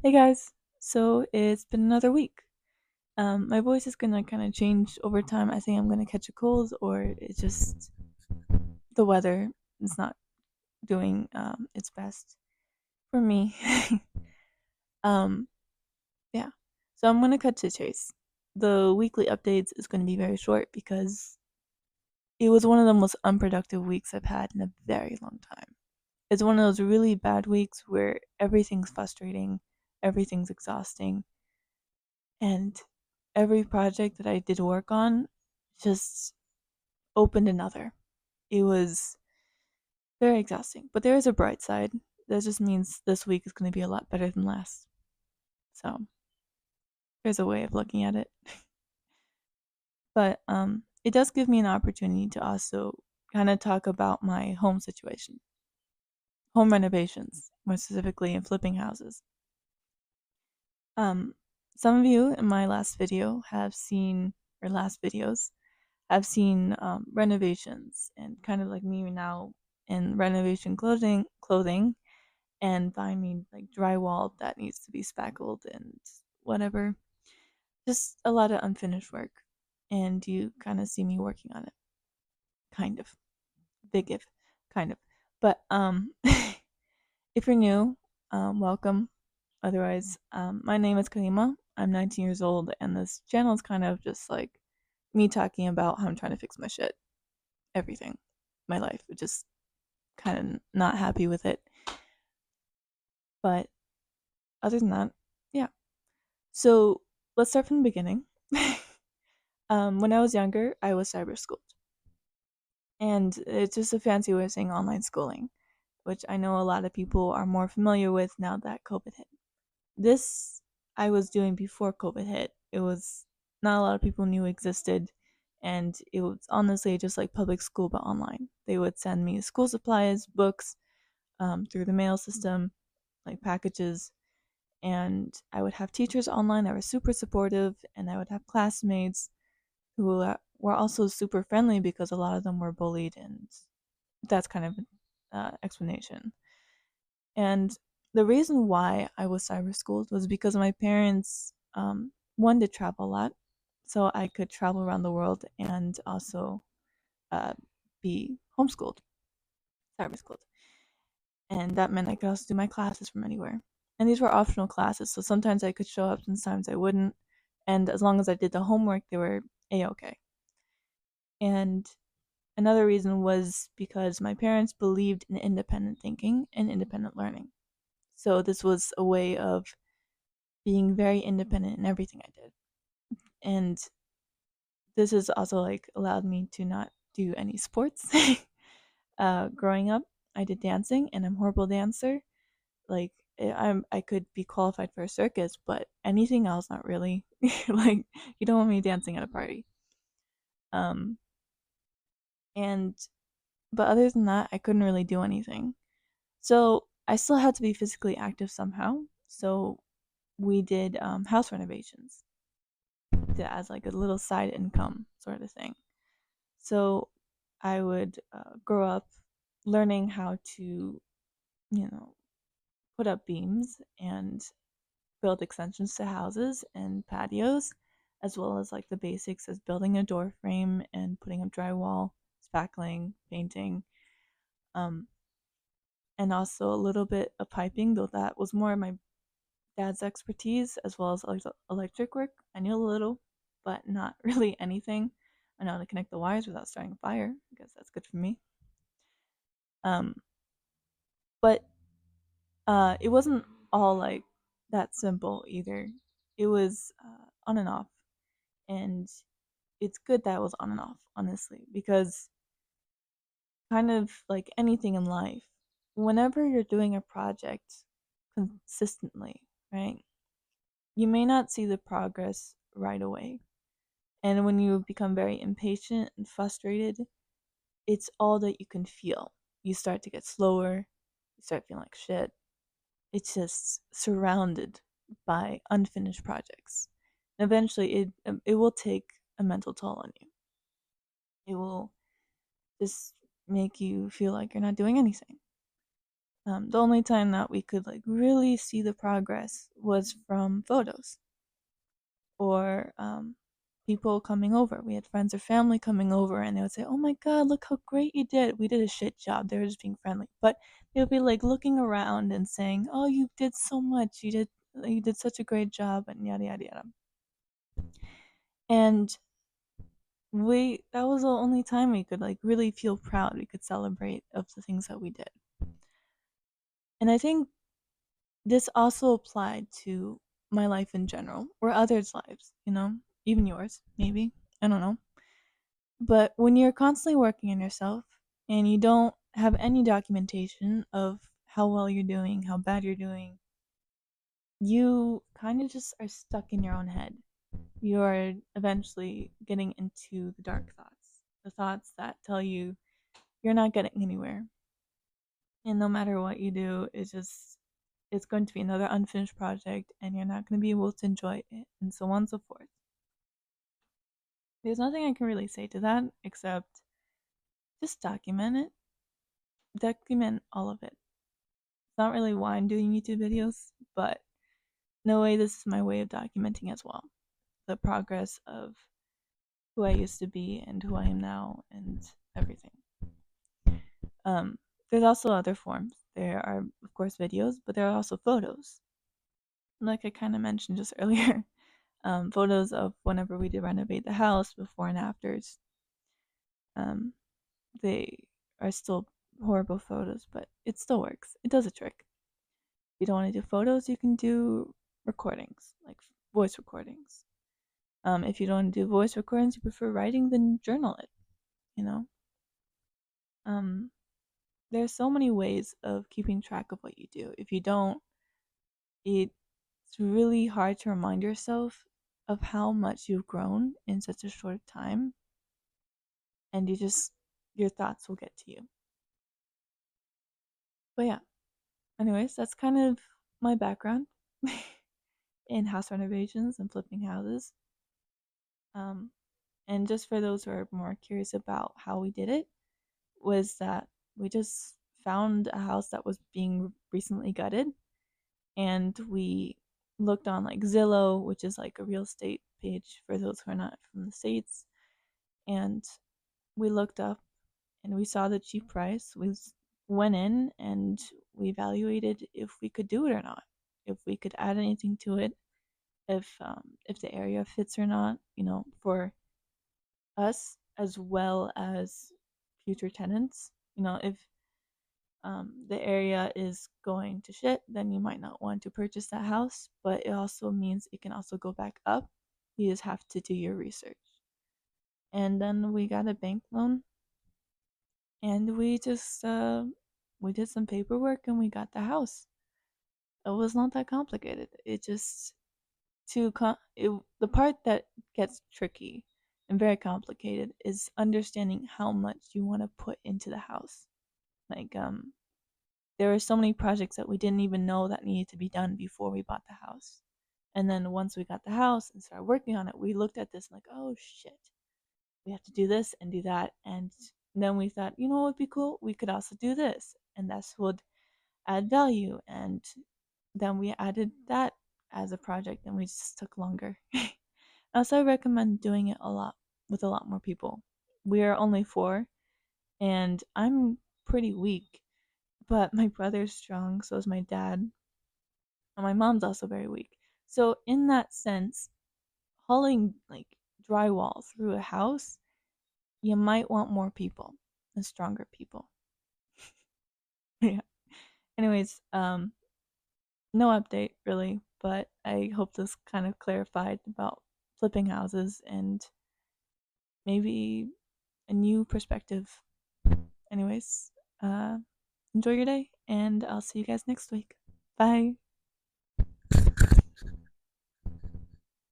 Hey guys, so it's been another week. My voice is gonna kind of change over time. I think I'm gonna catch a cold, or it's just the weather is not doing its best for me. um, yeah. So I'm gonna cut to the chase. The weekly updates is gonna be very short because it was one of the most unproductive weeks I've had in a very long time. It's one of those really bad weeks where everything's frustrating, everything's exhausting, and every project that I did work on just opened another. It was very exhausting, but there is a bright side. That just means this week is going to be a lot better than last. So there's a way of looking at it. But it does give me an opportunity to also kind of talk about my home situation, home renovations, more specifically in flipping houses. Um, some of you in my last video have seen, or last videos, have seen renovations and kind of like me now in renovation clothing and buying me like drywall that needs to be spackled and whatever. Just a lot of unfinished work. And you kind of see me working on it. Kind of. Big if. Kind of. But if you're new, welcome. Otherwise, my name is Karima. I'm 19 years old, and this channel is kind of just like me talking about how I'm trying to fix my shit. Everything. My life. Just kind of not happy with it. But other than that, yeah. So let's start from the beginning. When I was younger, I was cyber schooled. And it's just a fancy way of saying online schooling, which I know a lot of people are more familiar with now that COVID hit. This I was doing before COVID hit. It was not a lot of people knew existed, and it was honestly just like public school but online. They would send me school supplies, books, through the mail system, like packages, and I would have teachers online that were super supportive, and I would have classmates who were also super friendly because a lot of them were bullied, and that's kind of explanation. And the reason why I was cyber schooled was because my parents wanted to travel a lot, so I could travel around the world and also uh, be homeschooled, cyber schooled. And that meant I could also do my classes from anywhere. And these were optional classes, so sometimes I could show up, sometimes I wouldn't. And as long as I did the homework, they were a okay. And another reason was because my parents believed in independent thinking and independent learning. So this was a way of being very independent in everything I did. And this has also like allowed me to not do any sports. Growing up, I did dancing and I'm a horrible dancer. Like I could be qualified for a circus, but anything else not really. Like you don't want me dancing at a party. Um and but other than that, I couldn't really do anything. So I still had to be physically active somehow. So we did house renovations as like a little side income sort of thing. So I would grow up learning how to, you know, put up beams and build extensions to houses and patios, as well as like the basics as building a door frame and putting up drywall, spackling, painting, um, and also a little bit of piping, though that was more my dad's expertise, as well as electric work. I knew a little, but not really anything. I know how to connect the wires without starting a fire, because that's good for me. Um, but it wasn't all like that simple either. It was on and off, and it's good that it was on and off, honestly, because kind of like anything in life, whenever you're doing a project consistently, right, you may not see the progress right away. And when you become very impatient and frustrated, it's all that you can feel. You start to get slower, you start feeling like shit. It's just surrounded by unfinished projects. And eventually, it will take a mental toll on you. It will just make you feel like you're not doing anything. The only time that we could like really see the progress was from photos or people coming over. We had friends or family coming over, and they would say, "Oh my God, look how great you did." We did a shit job. They were just being friendly, but they would be like looking around and saying, "Oh, you did so much. You did such a great job," and yada yada yada. And we that was the only time we could like really feel proud. We could celebrate of the things that we did. And I think this also applied to my life in general, or others' lives, even yours, maybe. I don't know. But when you're constantly working on yourself and you don't have any documentation of how well you're doing, how bad you're doing, you kind of just are stuck in your own head. You're eventually getting into the dark thoughts, the thoughts that tell you you're not getting anywhere. And no matter what you do, it's going to be another unfinished project and you're not going to be able to enjoy it, and so on and so forth. There's nothing I can really say to that except just document it. Document all of it. It's not really why I'm doing YouTube videos, but no way, this is my way of documenting as well. The progress of who I used to be and who I am now and everything. Um, there's also other forms. There are, of course, videos, but there are also photos. Like I kind of mentioned just earlier, photos of whenever we did renovate the house, before and afters. Um, they are still horrible photos, but it still works. It does a trick. If you don't want to do photos, you can do recordings, like voice recordings. If you don't want to do voice recordings, you prefer writing, then journal it. You know, um, there's so many ways of keeping track of what you do. If you don't, it's really hard to remind yourself of how much you've grown in such a short time, and your thoughts will get to you. But yeah, anyways, that's kind of my background in house renovations and flipping houses. Um, and just for those who are more curious about how we did it, was that we just found a house that was being recently gutted, and we looked on like Zillow, which is like a real estate page for those who are not from the States, and we looked up and we saw the cheap price. We went in and we evaluated if we could do it or not, if we could add anything to it, if the area fits or not, for us as well as future tenants. If the area is going to shit, then you might not want to purchase that house, but it also means it can also go back up. You just have to do your research. And then we got a bank loan, and we did some paperwork and we got the house. It was not that complicated. It just the part that gets tricky and very complicated is understanding how much you want to put into the house. Like there were so many projects that we didn't even know that needed to be done before we bought the house. And then once we got the house and started working on it, we looked at this and like, oh shit, we have to do this and do that. And then we thought, what would be cool? We could also do this, and that's would add value. And then we added that as a project, and we just took longer. Also, I recommend doing it a lot with a lot more people. We are only four, and I'm pretty weak, but my brother's strong, so is my dad, and my mom's also very weak. So in that sense, hauling like drywall through a house, you might want more people and stronger people. Yeah. Anyways, no update really, but I hope this kind of clarified about flipping houses and maybe a new perspective. Anyways, uh enjoy your day, and I'll see you guys next week. Bye.